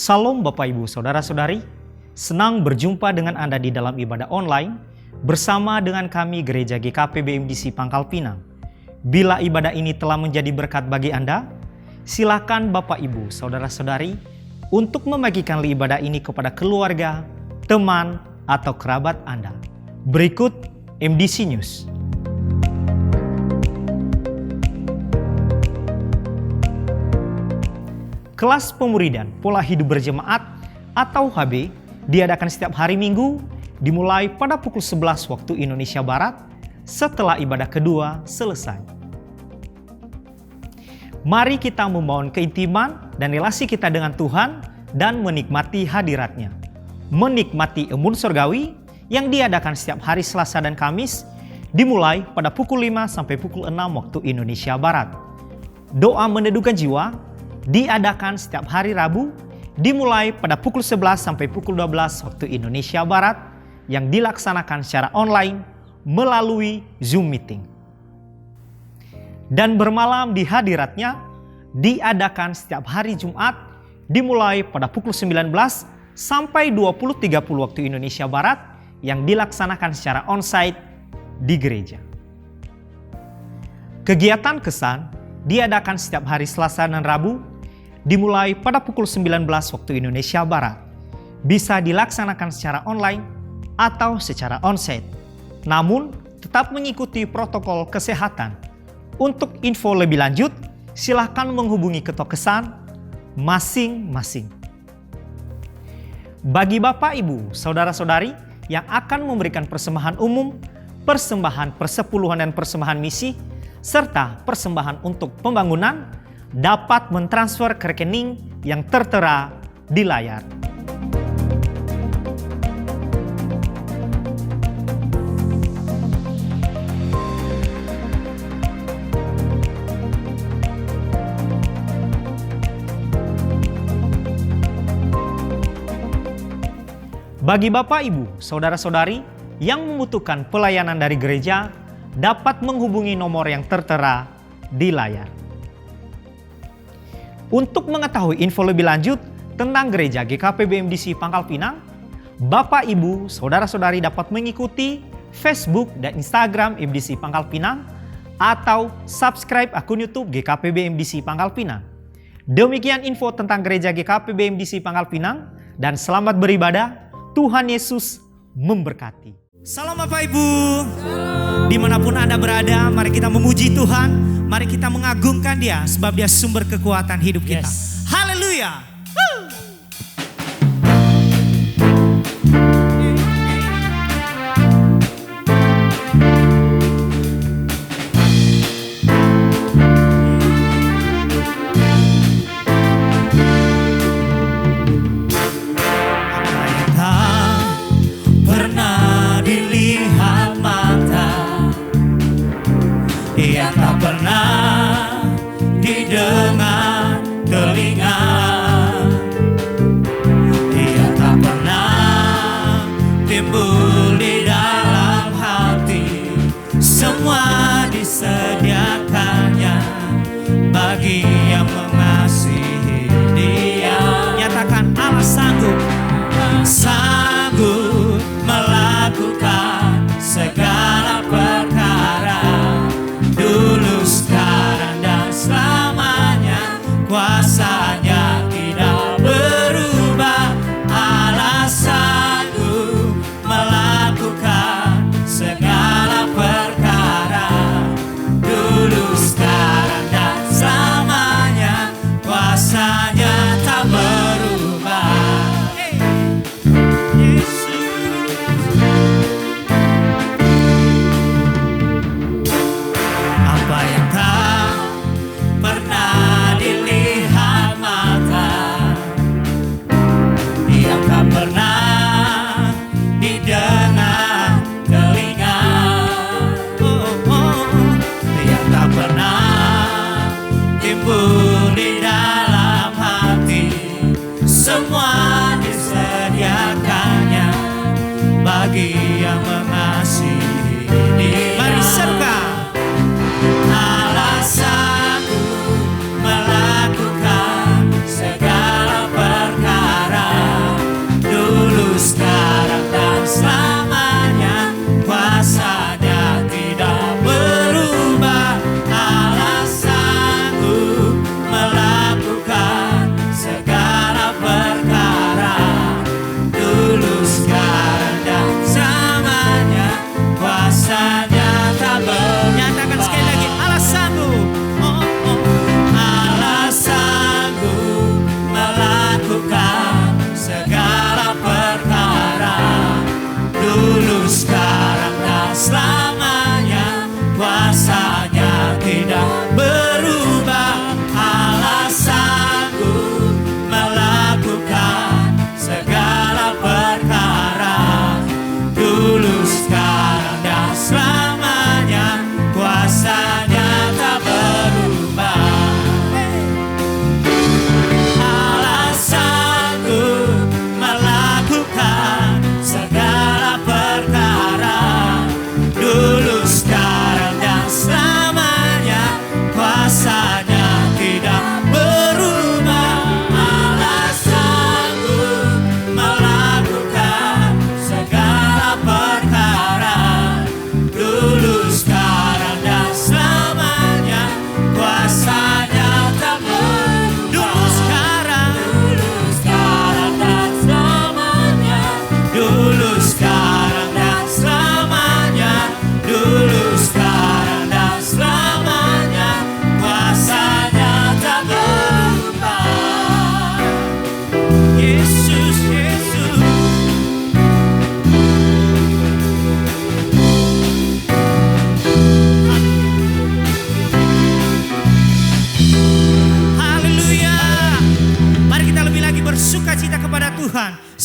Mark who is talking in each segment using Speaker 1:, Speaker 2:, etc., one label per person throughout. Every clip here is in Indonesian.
Speaker 1: Salam Bapak Ibu Saudara-saudari, senang berjumpa dengan Anda di dalam ibadah online bersama dengan kami Gereja GKP BMDC Pangkal Pinang. Bila ibadah ini telah menjadi berkat bagi Anda, silakan Bapak Ibu Saudara-saudari untuk membagikan ibadah ini kepada keluarga, teman, atau kerabat Anda. Berikut MDC News. Kelas Pemuridan Pola Hidup Berjemaat atau HB diadakan setiap hari Minggu dimulai pada pukul 11 waktu Indonesia Barat setelah ibadah kedua selesai. Mari kita membangun keintiman dan relasi kita dengan Tuhan dan menikmati hadirat-Nya. Menikmati embun surgawi yang diadakan setiap hari Selasa dan Kamis dimulai pada pukul 5 sampai pukul 6 waktu Indonesia Barat. Doa meneduhkan jiwa diadakan setiap hari Rabu dimulai pada pukul 11 sampai pukul 12 waktu Indonesia Barat yang dilaksanakan secara online melalui Zoom meeting. Dan bermalam di hadirat-Nya diadakan setiap hari Jumat dimulai pada pukul 19 sampai 20.30 waktu Indonesia Barat yang dilaksanakan secara onsite di gereja. Kegiatan kesan diadakan setiap hari Selasa dan Rabu dimulai pada pukul 19 waktu Indonesia Barat. Bisa dilaksanakan secara online atau secara onsite. Namun, tetap mengikuti protokol kesehatan. Untuk info lebih lanjut, silakan menghubungi ketua kesan masing-masing. Bagi Bapak, Ibu, Saudara-saudari yang akan memberikan persembahan umum, persembahan persepuluhan dan persembahan misi, serta persembahan untuk pembangunan, dapat mentransfer ke rekening yang tertera di layar. Bagi Bapak, Ibu, Saudara-saudari yang membutuhkan pelayanan dari gereja, dapat menghubungi nomor yang tertera di layar. Untuk mengetahui info lebih lanjut tentang Gereja GKP BMDC Pangkal Pinang, Bapak, Ibu, Saudara-saudari dapat mengikuti Facebook dan Instagram MDC Pangkal Pinang atau subscribe akun YouTube GKP BMDC Pangkal Pinang. Demikian info tentang Gereja GKP BMDC Pangkal Pinang dan selamat beribadah. Tuhan Yesus memberkati. Salam Bapak Ibu. Dimanapun Anda berada, mari kita memuji Tuhan. Mari kita mengagungkan Dia sebab Dia sumber kekuatan hidup kita. Haleluya.
Speaker 2: Didengar telinga, Dia tak pernah timbul di dalam hati. Semua disediakannya bagi yang mengasihi Dia.
Speaker 1: Nyatakan Allah sanggup,
Speaker 2: sanggup melakukan segala perkara, dulu, sekarang, dan selamanya. Kuasanya tidak berubah. Allah sanggup melakukan segala perkara, dulu, sekarang, dan selamanya. Kuasanya tak berubah.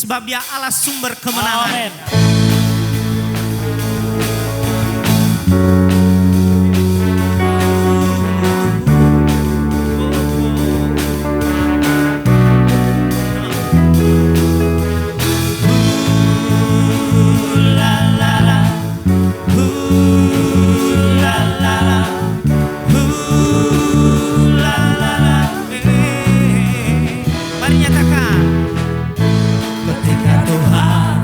Speaker 1: sebab Dia Allah sumber kemenangan.
Speaker 2: Amin.
Speaker 1: Mari nyatakan.
Speaker 2: Ketika Tuhan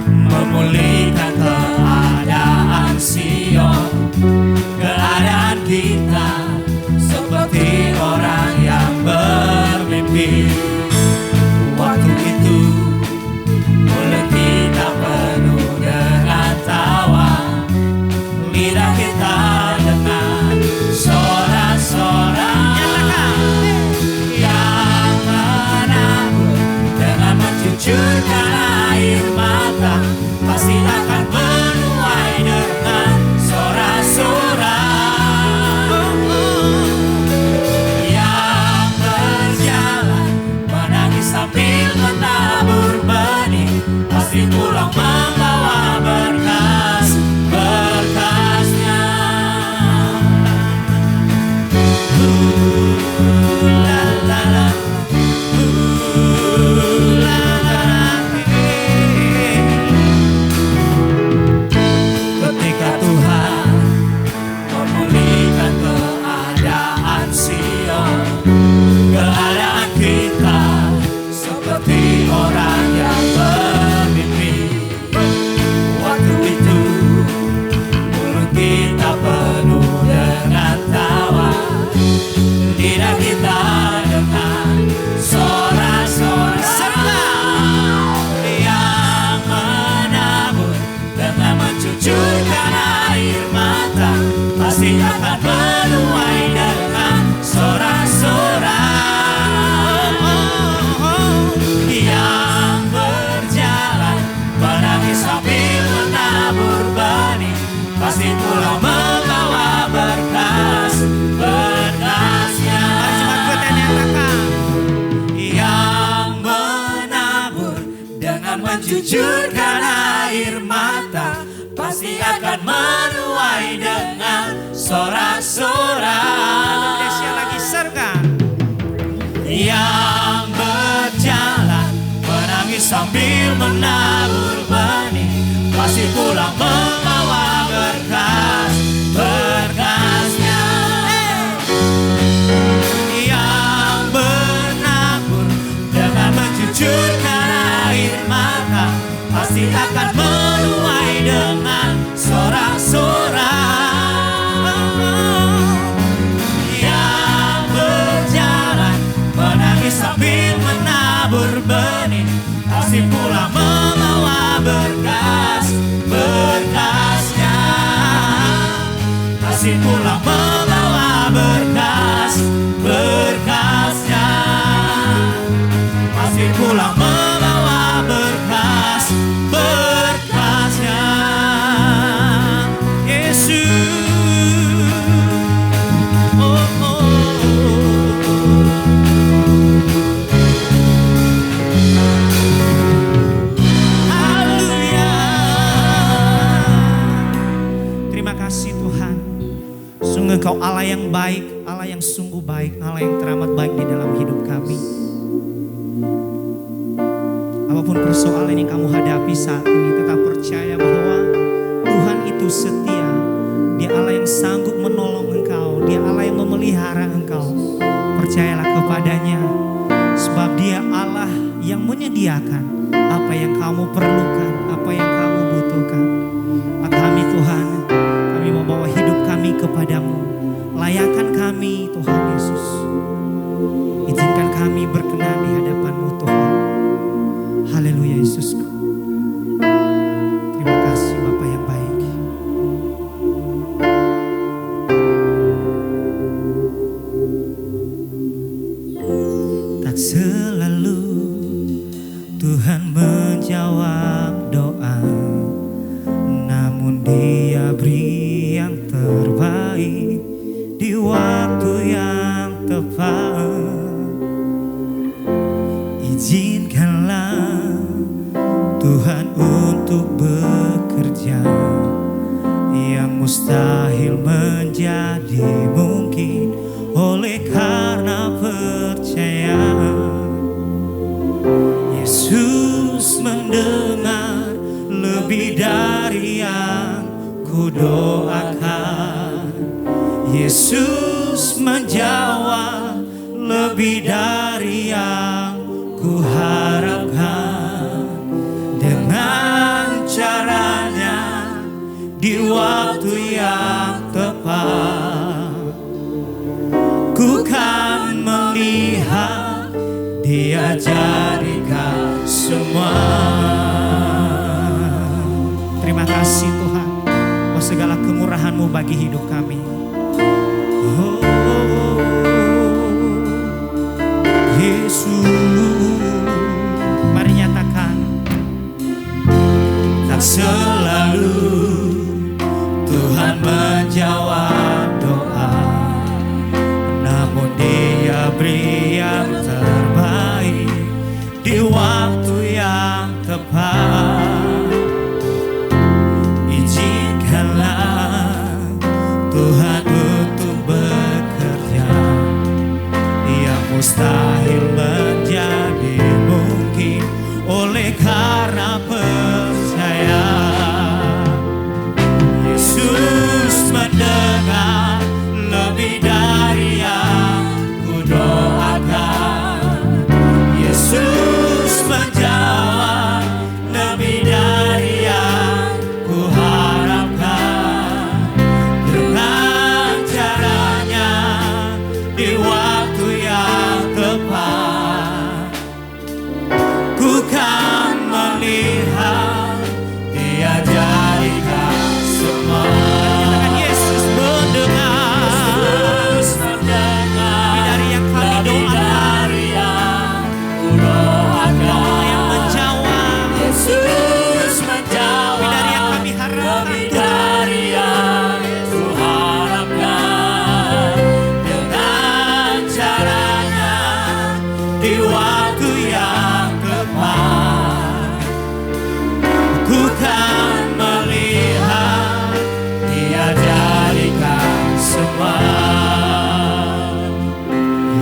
Speaker 2: memulihkan keadaan Sion, keadaan kita seperti orang yang bermimpi. Waktu itu mulut kita penuh dengan tawa, lidah kita dengan sorak-sorak yang menabur dengan mencucurkan air mata, pasti akan menuai dengan sorak-sorak. Yang berjalan menangis sambil menabur benih, pasti pulang membawa berkas-berkasnya. La la la, la la la. Ketika Tuhan memulihkan keadaan Sion, keadaan kita seperti orang yang bermimpi. Waktu itu mulut kita penuh dengan tawa, lidah kita dengan sorak-sorak. Yang menabur dengan mencucurkan air mata, pasti akan menuai dengan sorak-sorak. Yang berjalan menangis sambil menabur benih, pasti pulang membawa berkas-berkasnya. Yang menabur dengan mencucurkan air mata, pasti akan menuai dengan sorak-sorak.
Speaker 1: Lagi serkan.
Speaker 2: Yang berjalan menangis sambil menabur benih, pasti pulang membawa berkas-berkasnya. Yang menabur dengan mencucurkan air mata, pasti akan menuai dengan sorak-sorak. Yang berjalan menangis sambil menabur benih, pasti pulang membawa berkas-berkasnya. Pasti pulang membawa berkas-berkasnya. Pasti pulang membawa berkas-berkasnya. Yesus. Oh, oh. Haleluya.
Speaker 1: Terima kasih Tuhan. Sungguh Engkau Allah yang baik, Allah yang sungguh baik, Allah yang teramat baik di dalam hidup kami. Apapun persoalan yang kamu hadapi saat ini, tetap percaya bahwa Tuhan itu setia. Dia Allah yang sanggup menolong engkau, Dia Allah yang memelihara engkau. Percayalah kepadanya, sebab Dia Allah yang menyediakan apa yang kamu perlukan, apa yang kamu butuhkan. Maka kami Tuhan, kami membawa hidup kami kepadamu. Layakan kami Tuhan Yesus. Izinkan kami berkenan di hadapan-Mu Tuhan. Haleluya Yesusku. Terima kasih Bapa yang baik. Tak selalu Tuhan menjawab doa, namun Dia beri yang terbaik di waktu yang tepat. Izinkanlah
Speaker 2: Tuhan untuk bekerja, yang mustahil menjadi mungkin oleh karena percaya. Yesus mendengar lebih dari yang ku doakan. Yesus menjawab lebih dari yang ku harapkan. Dengan caranya di waktu yang tepat, ku kan melihat Dia jadikan semua. Terima kasih Tuhan, oh segala kemurahan-Mu bagi hidup kami. Oh, Yesus, mari nyatakan. Tak selalu Tuhan menjawab doa, namun Dia beri yang terbaik di waktu yang tepat. Izinkanlah Tuhan untuk bekerja, yang mustahil menjadi mungkin oleh karena percaya. Yesus mendengar lebih dari yang ku doakan. Yesus menjawab lebih dari yang ku harapkan. Dengan caranya di waktu yang tepat, ku kan melihat Dia jadikan semua. Yesus mendengar lebih dari yang kami doakan. Allah yang menjawab. Yesus menjawab lebih dari yang kami harapkan. Dengan caranya di waktu yang tepat, ku kan melihat Dia jadikan semua.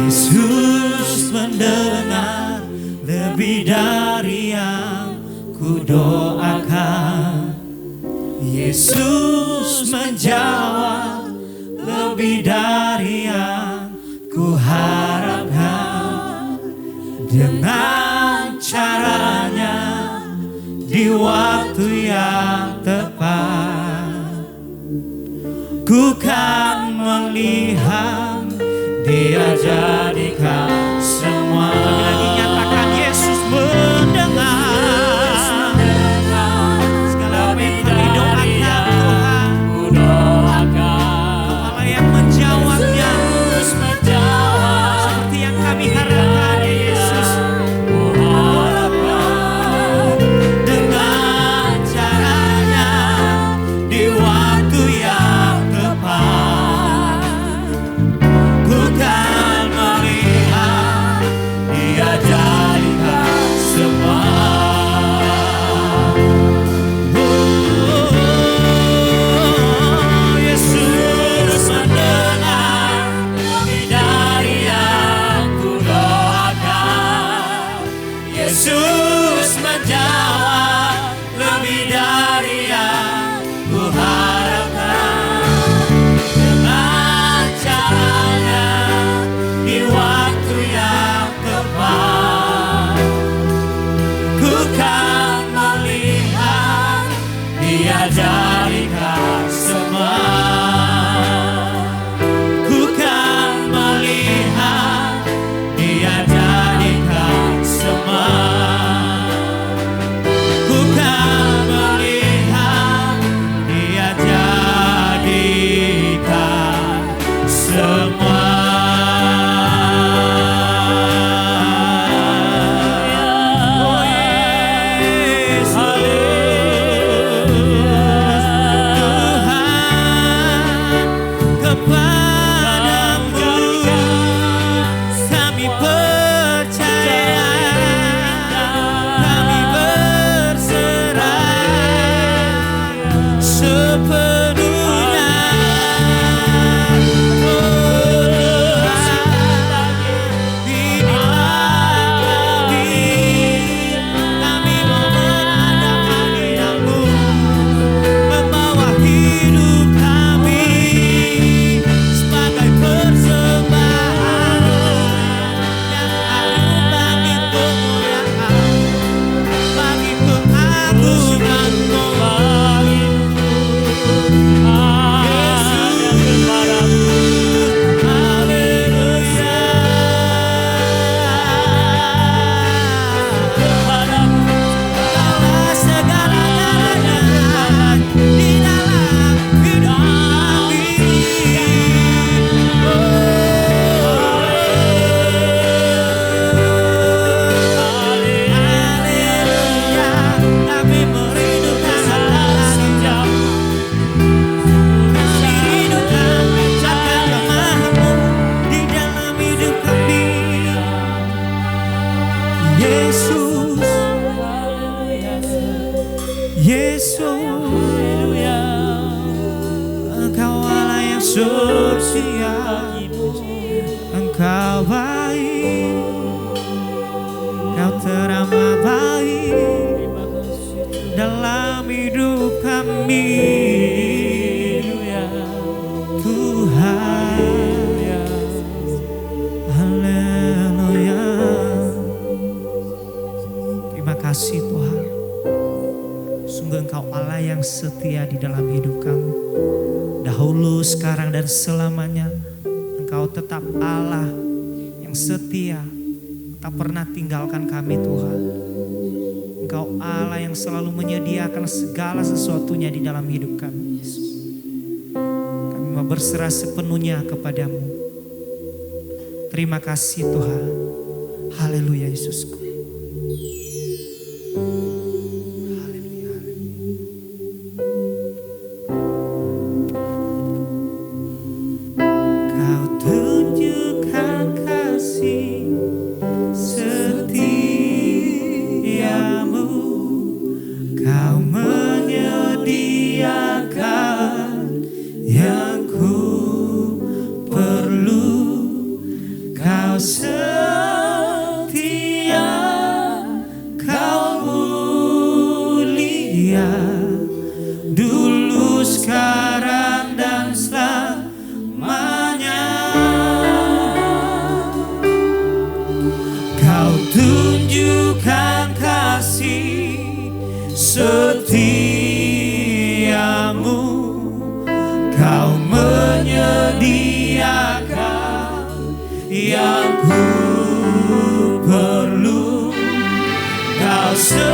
Speaker 2: Yesus mendengar lebih dari yang ku doakan. Yesus menjawab lebih dari yang ku harapkan. Dengan caranya di waktu yang tepat, ku kan melihat Dia jadikan semua. Lagi nyatakan Yesus mendengar segala apa yang kami doakan Tuhan. Allah yang menjawabnya seperti yang kami harapkan ya Yesus. Dengan caranya di waktu yang tepat, ku kan melihat Dia jadikan semua. Oh, Yesus mendengar lebih dari yang ku doakan. Yesus menjawab lebih dari yang ku harapkan. Dengan caranya di waktu yang tepat, ku kan melihat Dia jadikan semua. Ku kan melihat Dia jadikan semua. Ku kan melihat Dia jadikan semua. Oh, Yesus. Yesus, Engkau Allah yang setia, Engkau baik, Engkau teramat baik dalam hidup kami, Tuhan. Haleluya. Terima kasih Tuhan. Sungguh Engkau Allah yang setia di dalam hidup kami. Dahulu, sekarang, dan selamanya Engkau tetap Allah yang setia, tak pernah tinggalkan kami Tuhan. Engkau Allah yang selalu menyediakan segala sesuatunya di dalam hidup kami, Yesus. Kami mau berserah sepenuhnya kepadamu. Terima kasih Tuhan. Haleluya Yesusku. Haleluya, haleluya. Kau tunjukkan kasih setiamu, Kau menyediakan yang ku perlu. Kau setia, Kau mulia, dulu, sekarang, dan selamanya. Kau tunjukkan kasih setiamu, Kau menyediakan yang ku perlu. Kau setia,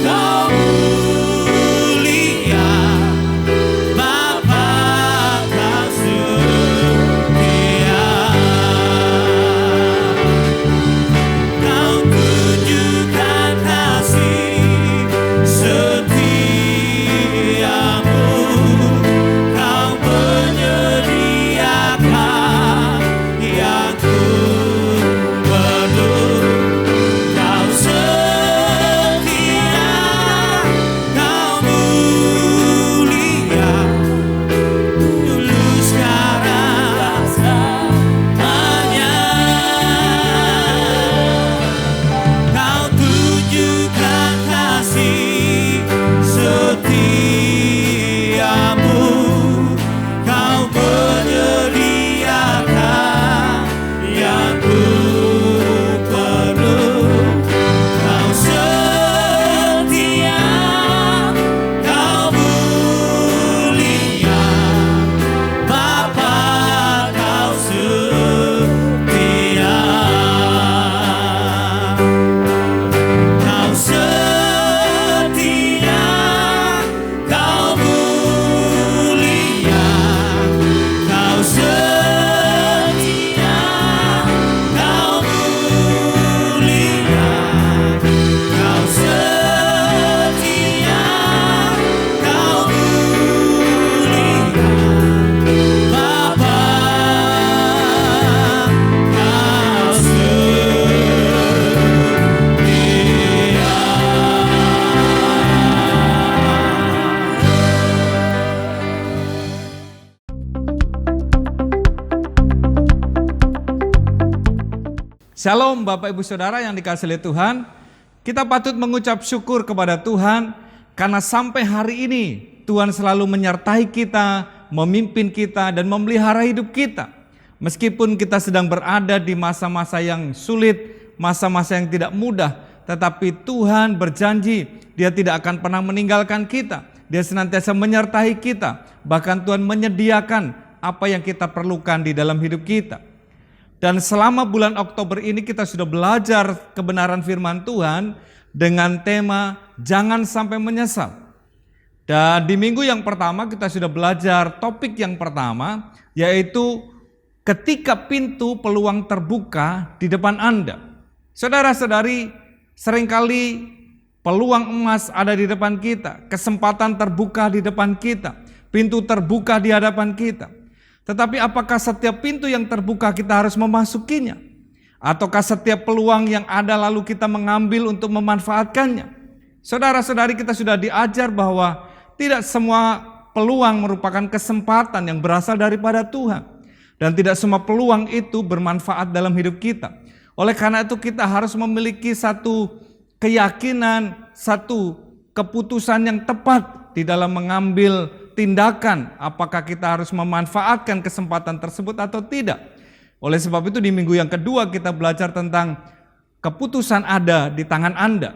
Speaker 2: Kau mulia, Bapa, Kau setia. Kau tunjukkan kasih setiamu, Kau menyediakan yang ku perlu. Kau setia, Kau mulia, dulu, sekarang, selamanya. Kau tunjukkan kasih setiamu, Kau menyediakan yang ku perlu. Kau setia, Kau mulia, Bapa, Kau setia. Kau setia, Kau mulia, Kau setia, Kau mulia, Kau setia, Kau mulia, Bapa, Kau
Speaker 3: Shalom Bapak Ibu Saudara yang dikasihi oleh Tuhan. Kita patut mengucap syukur kepada Tuhan karena sampai hari ini Tuhan selalu menyertai kita, memimpin kita, dan memelihara hidup kita. Meskipun kita sedang berada di masa-masa yang sulit, masa-masa yang tidak mudah, tetapi Tuhan berjanji Dia tidak akan pernah meninggalkan kita. Dia senantiasa menyertai kita. Bahkan Tuhan menyediakan apa yang kita perlukan di dalam hidup kita. Dan selama bulan Oktober ini kita sudah belajar kebenaran firman Tuhan dengan tema jangan sampai menyesal. Dan di minggu yang pertama kita sudah belajar topik yang pertama, yaitu ketika pintu peluang terbuka di depan Anda. Saudara-saudari, seringkali peluang emas ada di depan kita, kesempatan terbuka di depan kita, pintu terbuka di hadapan kita. Tetapi apakah setiap pintu yang terbuka kita harus memasukinya? Ataukah setiap peluang yang ada lalu kita mengambil untuk memanfaatkannya? Saudara-saudari, kita sudah diajar bahwa tidak semua peluang merupakan kesempatan yang berasal daripada Tuhan. Dan tidak semua peluang itu bermanfaat dalam hidup kita. Oleh karena itu kita harus memiliki satu keyakinan, satu keputusan yang tepat di dalam mengambil tindakan. Apakah kita harus memanfaatkan kesempatan tersebut atau tidak. Oleh sebab itu di minggu yang kedua kita belajar tentang keputusan ada di tangan Anda.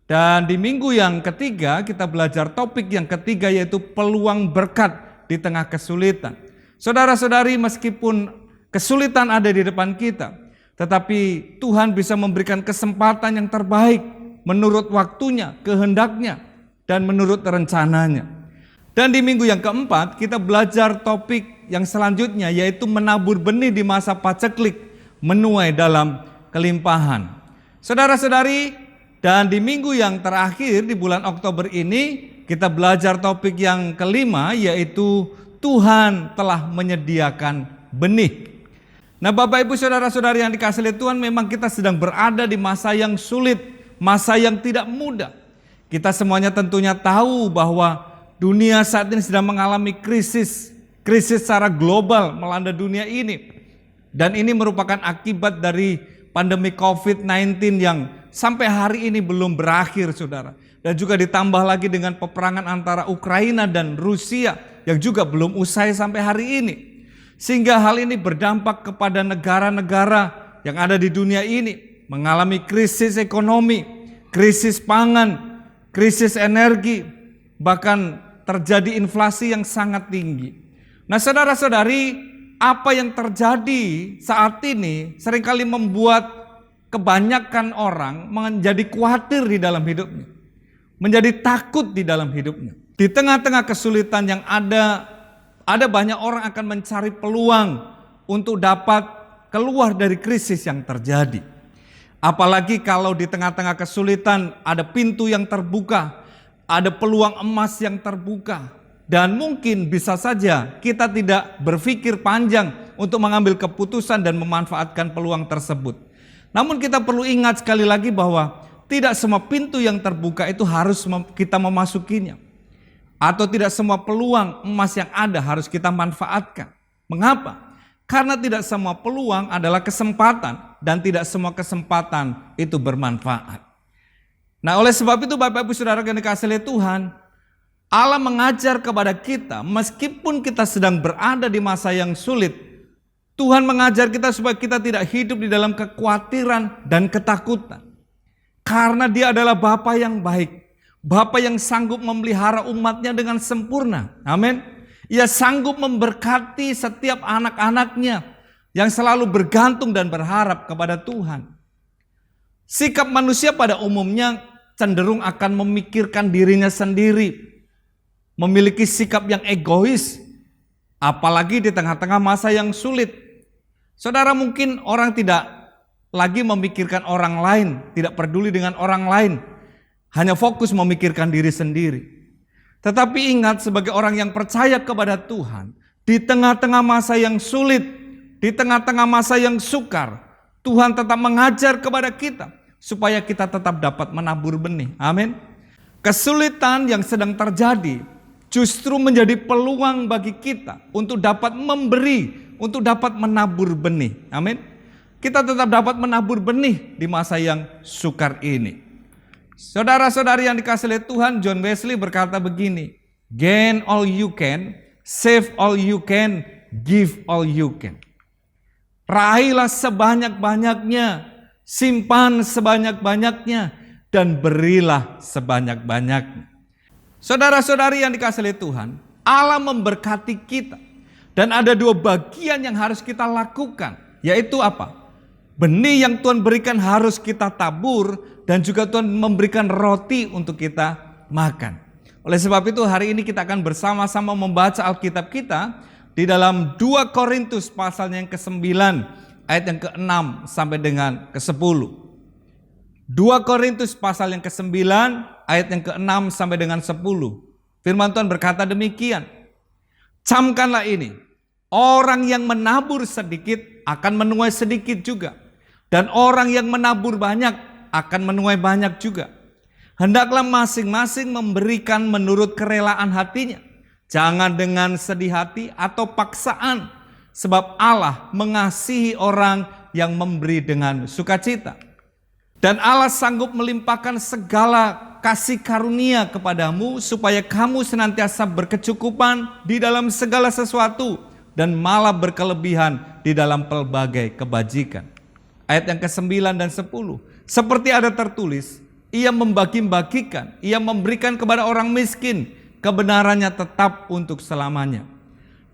Speaker 3: Dan di minggu yang ketiga kita belajar topik yang ketiga, yaitu peluang berkat di tengah kesulitan. Saudara-saudari, meskipun kesulitan ada di depan kita, tetapi Tuhan bisa memberikan kesempatan yang terbaik menurut waktunya, kehendaknya, dan menurut rencananya. Dan di minggu yang keempat kita belajar topik yang selanjutnya, yaitu menabur benih di masa paceklik, menuai dalam kelimpahan. Saudara-saudari, dan di minggu yang terakhir di bulan Oktober ini kita belajar topik yang kelima, yaitu Tuhan telah menyediakan benih. Nah, Bapak Ibu saudara-saudari yang dikasihi Tuhan, memang kita sedang berada di masa yang sulit, masa yang tidak mudah. Kita semuanya tentunya tahu bahwa dunia saat ini sedang mengalami krisis secara global melanda dunia ini. Dan ini merupakan akibat dari pandemi COVID-19 yang sampai hari ini belum berakhir, saudara. Dan juga ditambah lagi dengan peperangan antara Ukraina dan Rusia yang juga belum usai sampai hari ini. Sehingga hal ini berdampak kepada negara-negara yang ada di dunia ini, mengalami krisis ekonomi, krisis pangan, krisis energi, bahkan terjadi inflasi yang sangat tinggi. Nah, saudara-saudari, apa yang terjadi saat ini seringkali membuat kebanyakan orang menjadi khawatir di dalam hidupnya, menjadi takut di dalam hidupnya. Di tengah-tengah kesulitan yang ada banyak orang akan mencari peluang untuk dapat keluar dari krisis yang terjadi. Apalagi kalau di tengah-tengah kesulitan ada pintu yang terbuka, ada peluang emas yang terbuka. Dan mungkin bisa saja kita tidak berpikir panjang untuk mengambil keputusan dan memanfaatkan peluang tersebut. Namun kita perlu ingat sekali lagi bahwa tidak semua pintu yang terbuka itu harus kita memasukinya. Atau tidak semua peluang emas yang ada harus kita manfaatkan. Mengapa? Karena tidak semua peluang adalah kesempatan dan tidak semua kesempatan itu bermanfaat. Nah, oleh sebab itu Bapak Ibu Saudara yang dikasihi Tuhan, Allah mengajar kepada kita meskipun kita sedang berada di masa yang sulit, Tuhan mengajar kita supaya kita tidak hidup di dalam kekhawatiran dan ketakutan. Karena Dia adalah Bapa yang baik. Bapa yang sanggup memelihara umatnya dengan sempurna. Amin. Ia sanggup memberkati setiap anak-anaknya yang selalu bergantung dan berharap kepada Tuhan. Sikap manusia pada umumnya cenderung akan memikirkan dirinya sendiri, memiliki sikap yang egois, apalagi di tengah-tengah masa yang sulit. Saudara, mungkin orang tidak lagi memikirkan orang lain, tidak peduli dengan orang lain, hanya fokus memikirkan diri sendiri. Tetapi ingat, sebagai orang yang percaya kepada Tuhan, di tengah-tengah masa yang sulit, di tengah-tengah masa yang sukar, Tuhan tetap mengajar kepada kita supaya kita tetap dapat menabur benih. Amin. Kesulitan yang sedang terjadi justru menjadi peluang bagi kita untuk dapat memberi, untuk dapat menabur benih. Amin. Kita tetap dapat menabur benih di masa yang sukar ini. Saudara-saudari yang dikasihi Tuhan, John Wesley berkata begini, gain all you can, save all you can, give all you can. Raihlah sebanyak-banyaknya, simpan sebanyak-banyaknya, dan berilah sebanyak-banyaknya. Saudara-saudari yang dikasihi Tuhan, Allah memberkati kita. Dan ada dua bagian yang harus kita lakukan, yaitu apa? Benih yang Tuhan berikan harus kita tabur, dan juga Tuhan memberikan roti untuk kita makan. Oleh sebab itu hari ini kita akan bersama-sama membaca Alkitab kita di dalam 2 Korintus pasalnya yang ke-9 ayat yang ke-6 sampai dengan ke-10. 2 Korintus pasal yang ke-9 ayat yang ke-6 sampai dengan 10. Firman Tuhan berkata demikian. Camkanlah ini, orang yang menabur sedikit akan menuai sedikit juga. Dan orang yang menabur banyak akan menuai banyak juga. Hendaklah masing-masing memberikan menurut kerelaan hatinya. Jangan dengan sedih hati atau paksaan. Sebab Allah mengasihi orang yang memberi dengan sukacita. Dan Allah sanggup melimpahkan segala kasih karunia kepadamu supaya kamu senantiasa berkecukupan di dalam segala sesuatu dan malah berkelebihan di dalam pelbagai kebajikan. Ayat yang ke-9 dan 10. Seperti ada tertulis, ia membagi-bagikan, ia memberikan kepada orang miskin, kebenarannya tetap untuk selamanya.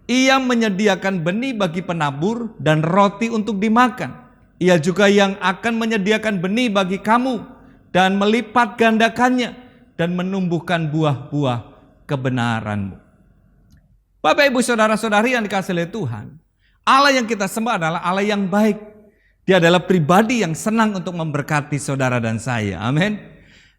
Speaker 3: Ia menyediakan benih bagi penabur dan roti untuk dimakan. Ia juga yang akan menyediakan benih bagi kamu dan melipat gandakannya dan menumbuhkan buah-buah kebenaranmu. Bapak, Ibu, Saudara-saudari yang dikasihi oleh Tuhan, Allah yang kita sembah adalah Allah yang baik. Dia adalah pribadi yang senang untuk memberkati saudara dan saya. Amin.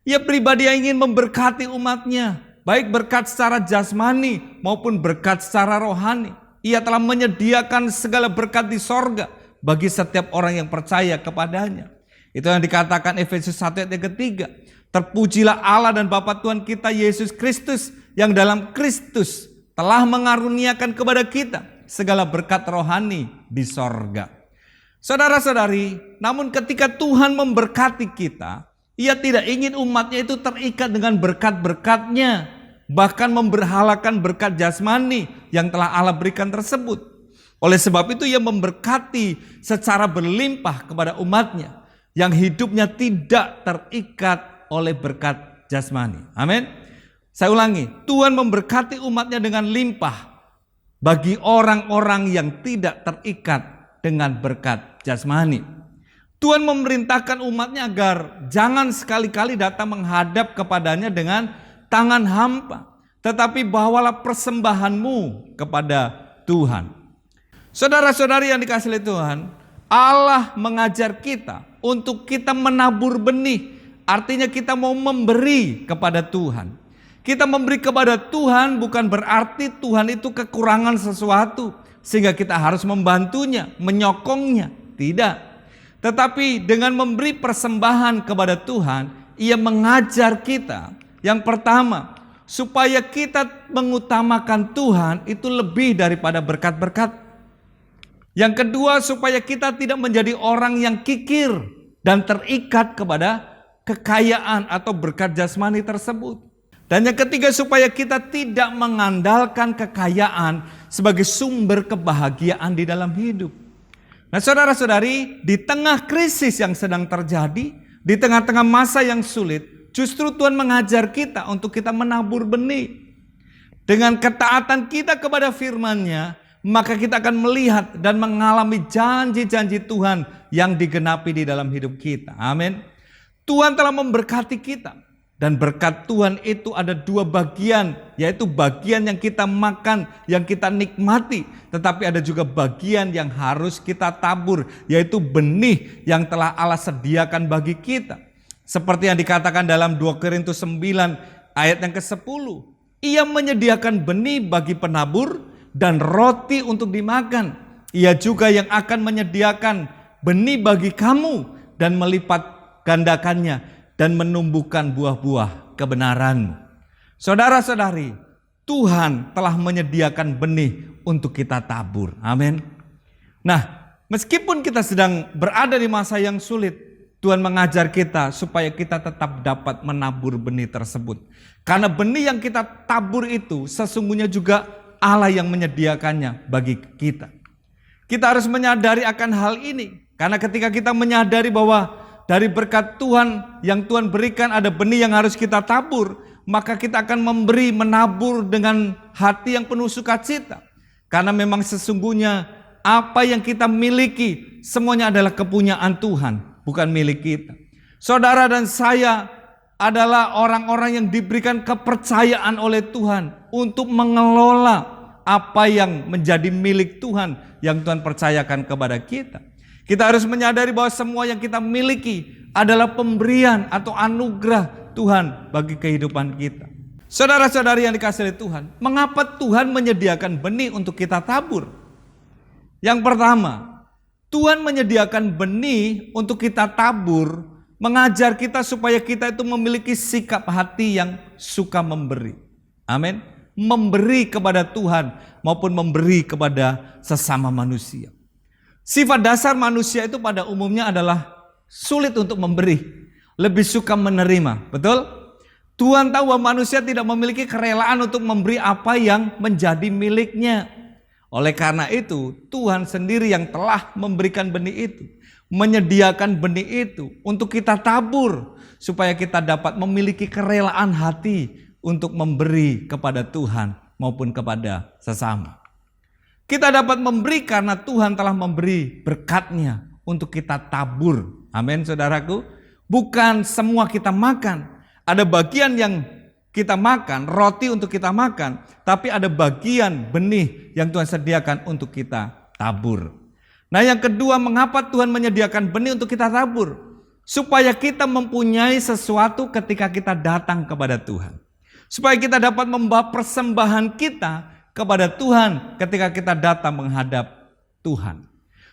Speaker 3: Ia pribadi yang ingin memberkati umatnya, baik berkat secara jasmani maupun berkat secara rohani. Ia telah menyediakan segala berkat di sorga bagi setiap orang yang percaya kepadanya. Itu yang dikatakan Efesus 1 ayat yang ketiga. Terpujilah Allah dan Bapa Tuhan kita Yesus Kristus, yang dalam Kristus telah mengaruniakan kepada kita segala berkat rohani di sorga. Saudara-saudari, namun ketika Tuhan memberkati kita, Ia tidak ingin umatnya itu terikat dengan berkat-berkatnya, bahkan memberhalakan berkat jasmani yang telah Allah berikan tersebut. Oleh sebab itu Ia memberkati secara berlimpah kepada umatnya yang hidupnya tidak terikat oleh berkat jasmani. Amin. Saya ulangi, Tuhan memberkati umatnya dengan limpah bagi orang-orang yang tidak terikat dengan berkat jasmani. Tuhan memerintahkan umatnya agar jangan sekali-kali datang menghadap kepadanya dengan tangan hampa, tetapi bawalah persembahanmu kepada Tuhan. Saudara-saudari yang dikasihi oleh Tuhan, Allah mengajar kita untuk kita menabur benih. Artinya kita mau memberi kepada Tuhan. Kita memberi kepada Tuhan bukan berarti Tuhan itu kekurangan sesuatu sehingga kita harus membantunya, menyokongnya. Tidak. Tetapi dengan memberi persembahan kepada Tuhan, Ia mengajar kita yang pertama, supaya kita mengutamakan Tuhan itu lebih daripada berkat-berkat. Yang kedua, supaya kita tidak menjadi orang yang kikir dan terikat kepada kekayaan atau berkat jasmani tersebut. Dan yang ketiga, supaya kita tidak mengandalkan kekayaan sebagai sumber kebahagiaan di dalam hidup. Nah, saudara-saudari, di tengah krisis yang sedang terjadi, di tengah-tengah masa yang sulit, justru Tuhan mengajar kita untuk kita menabur benih. Dengan ketaatan kita kepada firman-Nya, maka kita akan melihat dan mengalami janji-janji Tuhan yang digenapi di dalam hidup kita. Amin. Tuhan telah memberkati kita. Dan berkat Tuhan itu ada dua bagian, yaitu bagian yang kita makan, yang kita nikmati. Tetapi ada juga bagian yang harus kita tabur, yaitu benih yang telah Allah sediakan bagi kita. Seperti yang dikatakan dalam 2 Korintus 9 ayat yang ke-10. Ia menyediakan benih bagi penabur dan roti untuk dimakan. Ia juga yang akan menyediakan benih bagi kamu dan melipat gandakannya dan menumbuhkan buah-buah kebenaranmu. Saudara-saudari, Tuhan telah menyediakan benih untuk kita tabur. Amin. Nah, meskipun kita sedang berada di masa yang sulit, Tuhan mengajar kita supaya kita tetap dapat menabur benih tersebut. Karena benih yang kita tabur itu sesungguhnya juga Allah yang menyediakannya bagi kita. Kita harus menyadari akan hal ini. Karena ketika kita menyadari bahwa dari berkat Tuhan yang Tuhan berikan ada benih yang harus kita tabur, maka kita akan memberi, menabur dengan hati yang penuh sukacita. Karena memang sesungguhnya apa yang kita miliki semuanya adalah kepunyaan Tuhan, bukan milik kita. Saudara dan saya adalah orang-orang yang diberikan kepercayaan oleh Tuhan untuk mengelola apa yang menjadi milik Tuhan yang Tuhan percayakan kepada kita. Kita harus menyadari bahwa semua yang kita miliki adalah pemberian atau anugerah Tuhan bagi kehidupan kita. Saudara-saudari yang dikasihi oleh Tuhan, mengapa Tuhan menyediakan benih untuk kita tabur? Yang pertama, Tuhan menyediakan benih untuk kita tabur, mengajar kita supaya kita itu memiliki sikap hati yang suka memberi. Amin. Memberi kepada Tuhan maupun memberi kepada sesama manusia. Sifat dasar manusia itu pada umumnya adalah sulit untuk memberi, lebih suka menerima. Betul? Tuhan tahu bahwa manusia tidak memiliki kerelaan untuk memberi apa yang menjadi miliknya. Oleh karena itu, Tuhan sendiri yang telah memberikan benih itu, menyediakan benih itu untuk kita tabur, supaya kita dapat memiliki kerelaan hati untuk memberi kepada Tuhan maupun kepada sesama. Kita dapat memberi karena Tuhan telah memberi berkat-Nya untuk kita tabur. Amin, saudaraku. Bukan semua kita makan. Ada bagian yang kita makan, roti untuk kita makan, tapi ada bagian benih yang Tuhan sediakan untuk kita tabur. Nah, yang kedua, mengapa Tuhan menyediakan benih untuk kita tabur? Supaya kita mempunyai sesuatu ketika kita datang kepada Tuhan. Supaya kita dapat membawa persembahan kita kepada Tuhan ketika kita datang menghadap Tuhan.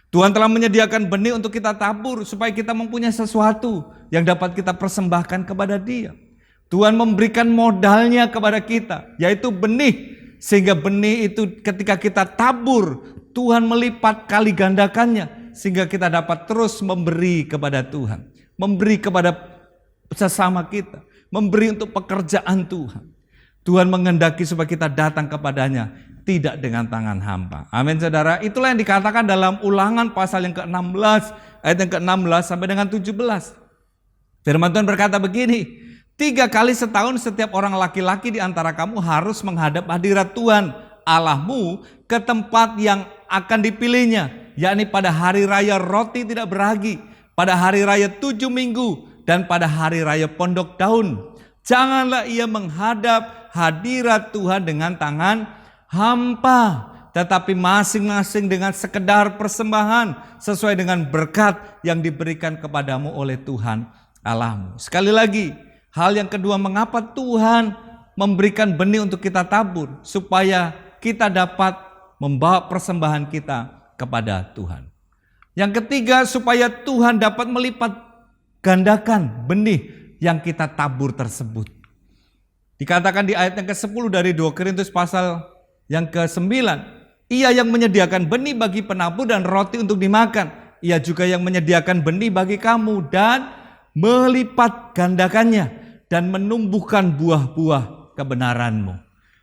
Speaker 3: Tuhan telah menyediakan benih untuk kita tabur supaya kita mempunyai sesuatu yang dapat kita persembahkan kepada Dia. Tuhan memberikan modalnya kepada kita, yaitu benih. Sehingga benih itu ketika kita tabur, Tuhan melipat kali gandakannya. Sehingga kita dapat terus memberi kepada Tuhan. Memberi kepada sesama kita. Memberi untuk pekerjaan Tuhan. Tuhan menghendaki supaya kita datang kepadanya, tidak dengan tangan hampa. Amin, saudara. Itulah yang dikatakan dalam Ulangan pasal yang ke-16, ayat yang ke-16 sampai dengan 17. Firman Tuhan berkata begini, 3 kali setahun setiap orang laki-laki di antara kamu harus menghadap hadirat Tuhan Allahmu ke tempat yang akan dipilihnya, yakni pada hari raya roti tidak beragi, pada hari raya 7 minggu, dan pada hari raya pondok daun. Janganlah ia menghadap hadirat Tuhan dengan tangan hampa, tetapi masing-masing dengan sekedar persembahan sesuai dengan berkat yang diberikan kepadamu oleh Tuhan Allahmu. Sekali lagi, hal yang kedua, mengapa Tuhan memberikan benih untuk kita tabur? Supaya kita dapat membawa persembahan kita kepada Tuhan. Yang ketiga, supaya Tuhan dapat melipat gandakan benih yang kita tabur tersebut. Dikatakan di ayat yang ke-10 dari 2 Korintus pasal yang ke-9. Ia yang menyediakan benih bagi penabur dan roti untuk dimakan. Ia juga yang menyediakan benih bagi kamu dan melipat gandakannya dan menumbuhkan buah-buah kebenaranmu.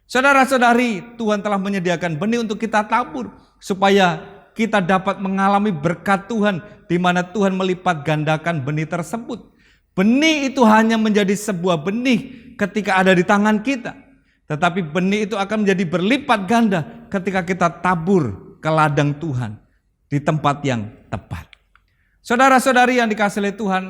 Speaker 3: Saudara-saudari, Tuhan telah menyediakan benih untuk kita tabur supaya kita dapat mengalami berkat Tuhan di mana Tuhan melipat gandakan benih tersebut. Benih itu hanya menjadi sebuah benih ketika ada di tangan kita, tetapi benih itu akan menjadi berlipat ganda ketika kita tabur ke ladang Tuhan di tempat yang tepat. Saudara-saudari yang dikasihi oleh Tuhan,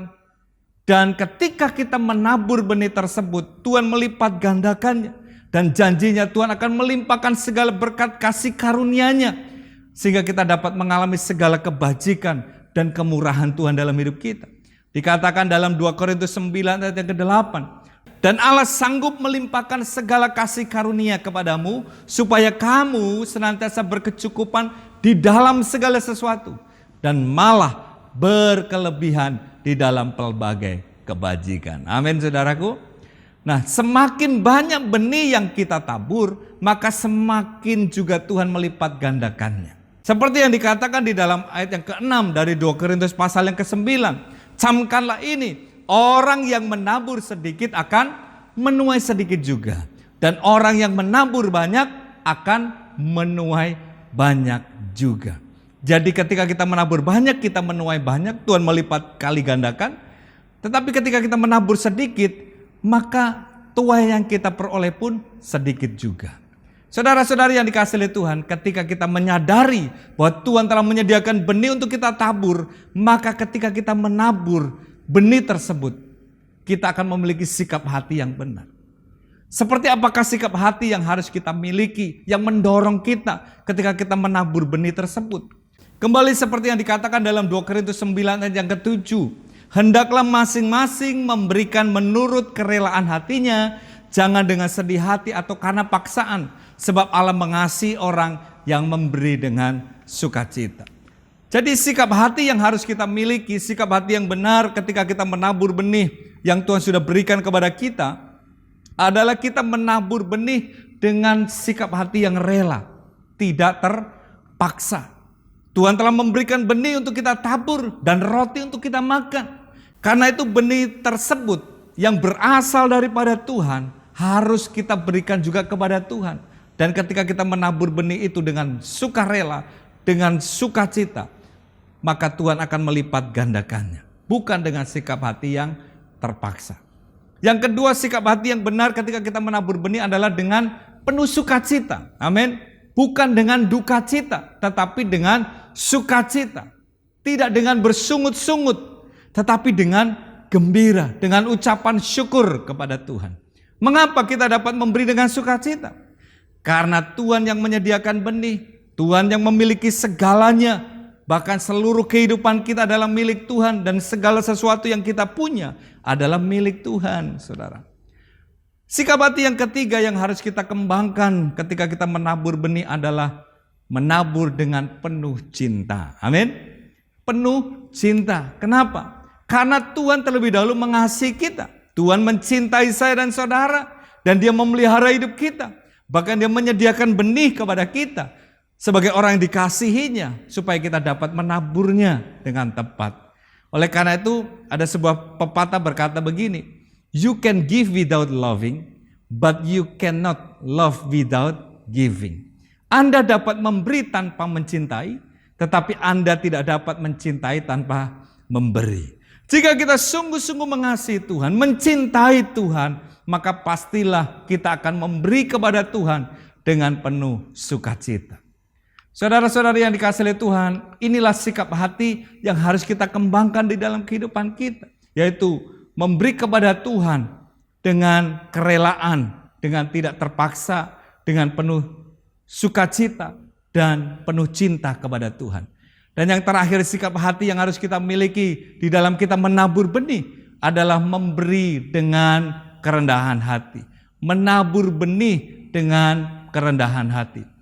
Speaker 3: dan ketika kita menabur benih tersebut, Tuhan melipat gandakannya. Dan janjinya Tuhan akan melimpahkan segala berkat kasih karunia-Nya. Sehingga kita dapat mengalami segala kebajikan dan kemurahan Tuhan dalam hidup kita. Dikatakan dalam 2 Korintus 9 ayat yang ke-8. Dan Allah sanggup melimpahkan segala kasih karunia kepadamu, supaya kamu senantiasa berkecukupan di dalam segala sesuatu. Dan malah berkelebihan di dalam pelbagai kebajikan. Amin, saudaraku. Nah, semakin banyak benih yang kita tabur, maka semakin juga Tuhan melipat gandakannya. Seperti yang dikatakan di dalam ayat yang ke-6 dari 2 Korintus pasal yang ke-9. Camkanlah ini, orang yang menabur sedikit akan menuai sedikit juga. Dan orang yang menabur banyak akan menuai banyak juga. Jadi ketika kita menabur banyak, kita menuai banyak, Tuhan melipat kali gandakan. Tetapi ketika kita menabur sedikit, maka tuai yang kita peroleh pun sedikit juga. Saudara-saudari yang dikasihi oleh Tuhan, ketika kita menyadari bahwa Tuhan telah menyediakan benih untuk kita tabur, maka ketika kita menabur benih tersebut, kita akan memiliki sikap hati yang benar. Seperti apakah sikap hati yang harus kita miliki, yang mendorong kita ketika kita menabur benih tersebut? Kembali seperti yang dikatakan dalam 2 Korintus 9 ayat yang ke-7. Hendaklah masing-masing memberikan menurut kerelaan hatinya, jangan dengan sedih hati atau karena paksaan, sebab Allah mengasihi orang yang memberi dengan sukacita. Jadi sikap hati yang harus kita miliki, sikap hati yang benar ketika kita menabur benih yang Tuhan sudah berikan kepada kita, adalah kita menabur benih dengan sikap hati yang rela, tidak terpaksa. Tuhan telah memberikan benih untuk kita tabur dan roti untuk kita makan. Karena itu benih tersebut yang berasal daripada Tuhan harus kita berikan juga kepada Tuhan. Dan ketika kita menabur benih itu dengan sukarela, dengan sukacita, maka Tuhan akan melipat gandakannya. Bukan dengan sikap hati yang terpaksa. Yang kedua, sikap hati yang benar ketika kita menabur benih adalah dengan penuh sukacita. Amin. Bukan dengan duka cita, tetapi dengan sukacita. Tidak dengan bersungut-sungut, tetapi dengan gembira, dengan ucapan syukur kepada Tuhan. Mengapa kita dapat memberi dengan sukacita? Karena Tuhan yang menyediakan benih, Tuhan yang memiliki segalanya, bahkan seluruh kehidupan kita adalah milik Tuhan, dan segala sesuatu yang kita punya adalah milik Tuhan, saudara. Sikap hati yang ketiga yang harus kita kembangkan ketika kita menabur benih adalah menabur dengan penuh cinta. Amin. Penuh cinta. Kenapa? Karena Tuhan terlebih dahulu mengasihi kita. Tuhan mencintai saya dan saudara, dan Dia memelihara hidup kita. Bahkan Dia menyediakan benih kepada kita sebagai orang yang dikasihinya, supaya kita dapat menaburnya dengan tepat. Oleh karena itu ada sebuah pepatah berkata begini, you can give without loving, but you cannot love without giving. Anda dapat memberi tanpa mencintai, tetapi Anda tidak dapat mencintai tanpa memberi. Jika kita sungguh-sungguh mengasihi Tuhan, mencintai Tuhan, maka pastilah kita akan memberi kepada Tuhan dengan penuh sukacita. Saudara-saudari yang dikasihi oleh Tuhan, inilah sikap hati yang harus kita kembangkan di dalam kehidupan kita, yaitu memberi kepada Tuhan dengan kerelaan, dengan tidak terpaksa, dengan penuh sukacita dan penuh cinta kepada Tuhan. Dan yang terakhir, sikap hati yang harus kita miliki di dalam kita menabur benih adalah memberi dengan kerendahan hati. Menabur benih dengan kerendahan hati.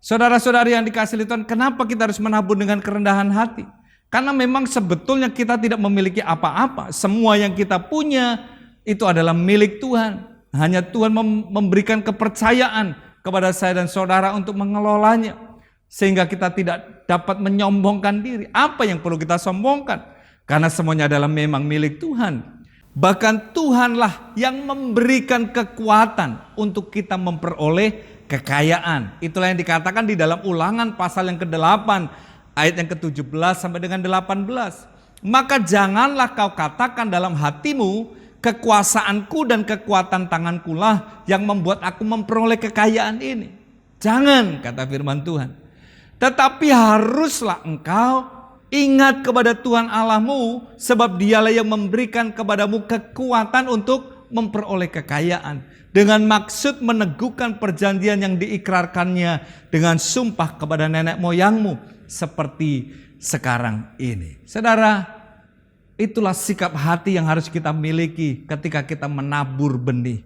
Speaker 3: Saudara-saudari yang dikasihi Tuhan, kenapa kita harus menabur dengan kerendahan hati? Karena memang sebetulnya kita tidak memiliki apa-apa. Semua yang kita punya itu adalah milik Tuhan. Hanya Tuhan memberikan kepercayaan kepada saya dan saudara untuk mengelolanya. Sehingga kita tidak dapat menyombongkan diri. Apa yang perlu kita sombongkan? Karena semuanya adalah memang milik Tuhan. Bahkan Tuhanlah yang memberikan kekuatan untuk kita memperoleh kekayaan. Itulah yang dikatakan di dalam Ulangan pasal yang ke-8 ayat yang ke-17 sampai dengan 18. Maka janganlah kau katakan dalam hatimu, kekuasaanku dan kekuatan tangankulah yang membuat aku memperoleh kekayaan ini. Jangan, kata firman Tuhan. Tetapi haruslah engkau ingat kepada Tuhan Allahmu, sebab Dialah yang memberikan kepadamu kekuatan untuk memperoleh kekayaan, dengan maksud meneguhkan perjanjian yang diikrarkannya dengan sumpah kepada nenek moyangmu seperti sekarang ini. Saudara, itulah sikap hati yang harus kita miliki ketika kita menabur benih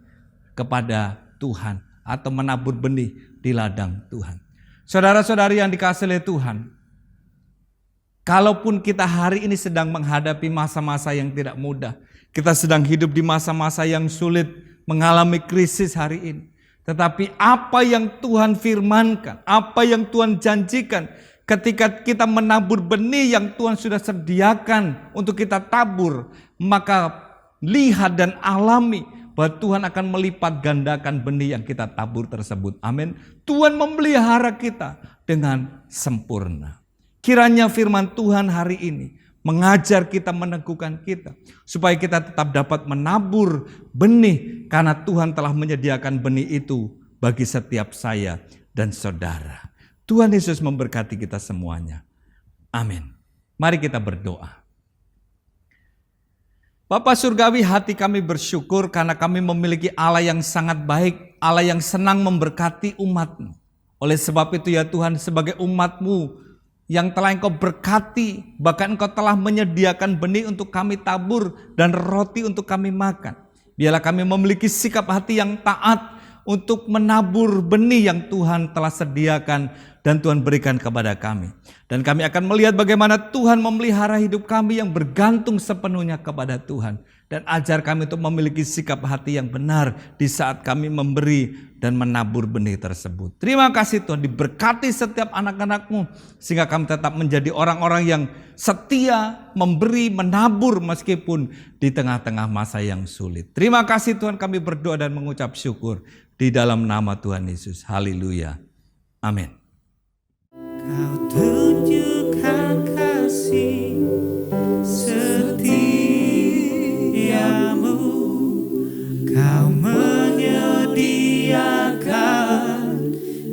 Speaker 3: kepada Tuhan atau menabur benih di ladang Tuhan. Saudara-saudari yang dikasihi oleh Tuhan, kalaupun kita hari ini sedang menghadapi masa-masa yang tidak mudah, kita sedang hidup di masa-masa yang sulit, mengalami krisis hari ini. Tetapi apa yang Tuhan firmankan, apa yang Tuhan janjikan, ketika kita menabur benih yang Tuhan sudah sediakan untuk kita tabur, maka lihat dan alami bahwa Tuhan akan melipat gandakan benih yang kita tabur tersebut. Amin. Tuhan memelihara kita dengan sempurna. Kiranya firman Tuhan hari ini mengajar kita, meneguhkan kita, supaya kita tetap dapat menabur benih, karena Tuhan telah menyediakan benih itu bagi setiap saya dan saudara. Tuhan Yesus memberkati kita semuanya. Amin. Mari kita berdoa. Bapa Surgawi, hati kami bersyukur karena kami memiliki Allah yang sangat baik, Allah yang senang memberkati umat-Mu. Oleh sebab itu ya Tuhan, sebagai umat-Mu yang telah Engkau berkati, bahkan Engkau telah menyediakan benih untuk kami tabur dan roti untuk kami makan. Biarlah kami memiliki sikap hati yang taat untuk menabur benih yang Tuhan telah sediakan dan Tuhan berikan kepada kami. Dan kami akan melihat bagaimana Tuhan memelihara hidup kami yang bergantung sepenuhnya kepada Tuhan. Dan ajar kami untuk memiliki sikap hati yang benar di saat kami memberi dan menabur benih tersebut. Terima kasih Tuhan, diberkati setiap anak-anak-Mu sehingga kami tetap menjadi orang-orang yang setia, memberi, menabur meskipun di tengah-tengah masa yang sulit. Terima kasih Tuhan, kami berdoa dan mengucap syukur di dalam nama Tuhan Yesus. Haleluya. Amin.
Speaker 2: Kau tunjukkan kasih setiamu, Kau menyediakan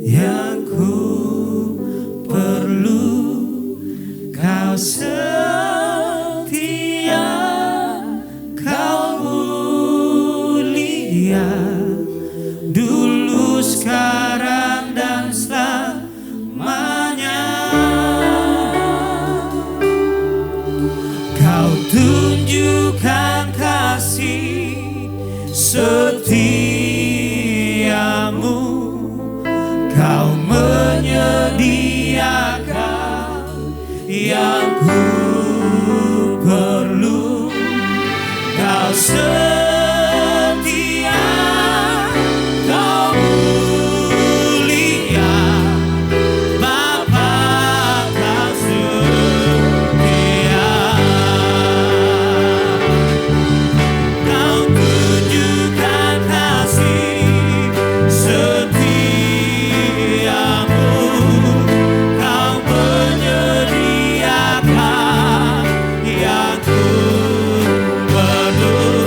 Speaker 2: yang ku perlu. Kau setia, Kau mulia, dulu, sekarang, dan selamanya. Kau tunjukkan kasih setiamu, Kau menyediakan yang ku perlu. Kau setia, Kau mulia, Bapa, Kau setia. Kau tunjukkan kasih setiamu, Kau menyediakan yang ku perlu.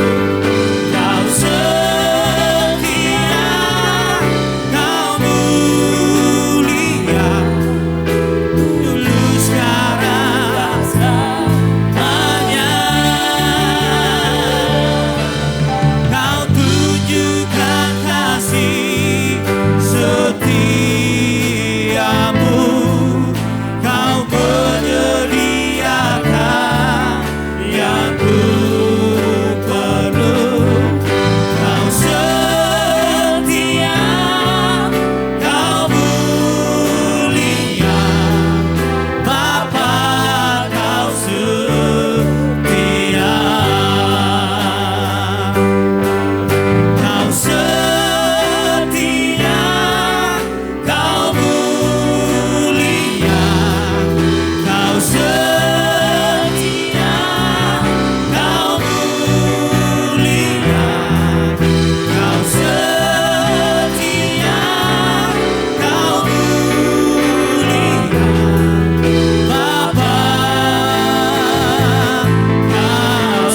Speaker 2: Kau setia, Kau mulia, dulu, sekarang, selamanya. Kau tunjukkan kasih setiamu, Kau menyediakan yang ku perlu. Kau setia, Kau mulia, Bapa, Kau setia. Kau setia, Kau mulia, Kau setia, Kau mulia, Kau setia, Kau mulia, Bapa, Kau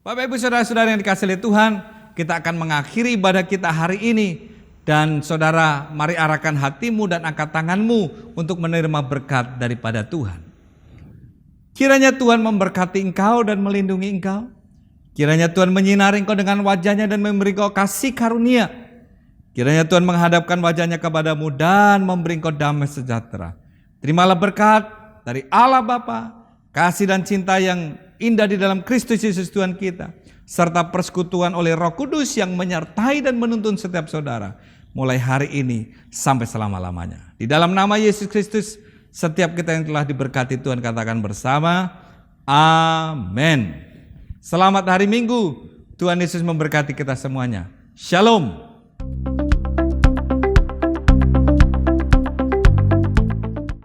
Speaker 3: Bapak Ibu Saudara-saudara yang dikasihi oleh Tuhan, kita akan mengakhiri ibadah kita hari ini. Dan saudara, mari arahkan hatimu dan angkat tanganmu untuk menerima berkat daripada Tuhan. Kiranya Tuhan memberkati engkau dan melindungi engkau. Kiranya Tuhan menyinari engkau dengan wajahnya dan memberi engkau kasih karunia. Kiranya Tuhan menghadapkan wajahnya kepadamu dan memberi engkau damai sejahtera. Terimalah berkat dari Allah Bapa, kasih dan cinta yang indah di dalam Kristus Yesus Tuhan kita, serta persekutuan oleh Roh Kudus yang menyertai dan menuntun setiap saudara mulai hari ini sampai selama-lamanya. Di dalam nama Yesus Kristus, setiap kita yang telah diberkati Tuhan katakan bersama, amin. Selamat hari Minggu, Tuhan Yesus memberkati kita semuanya. Shalom.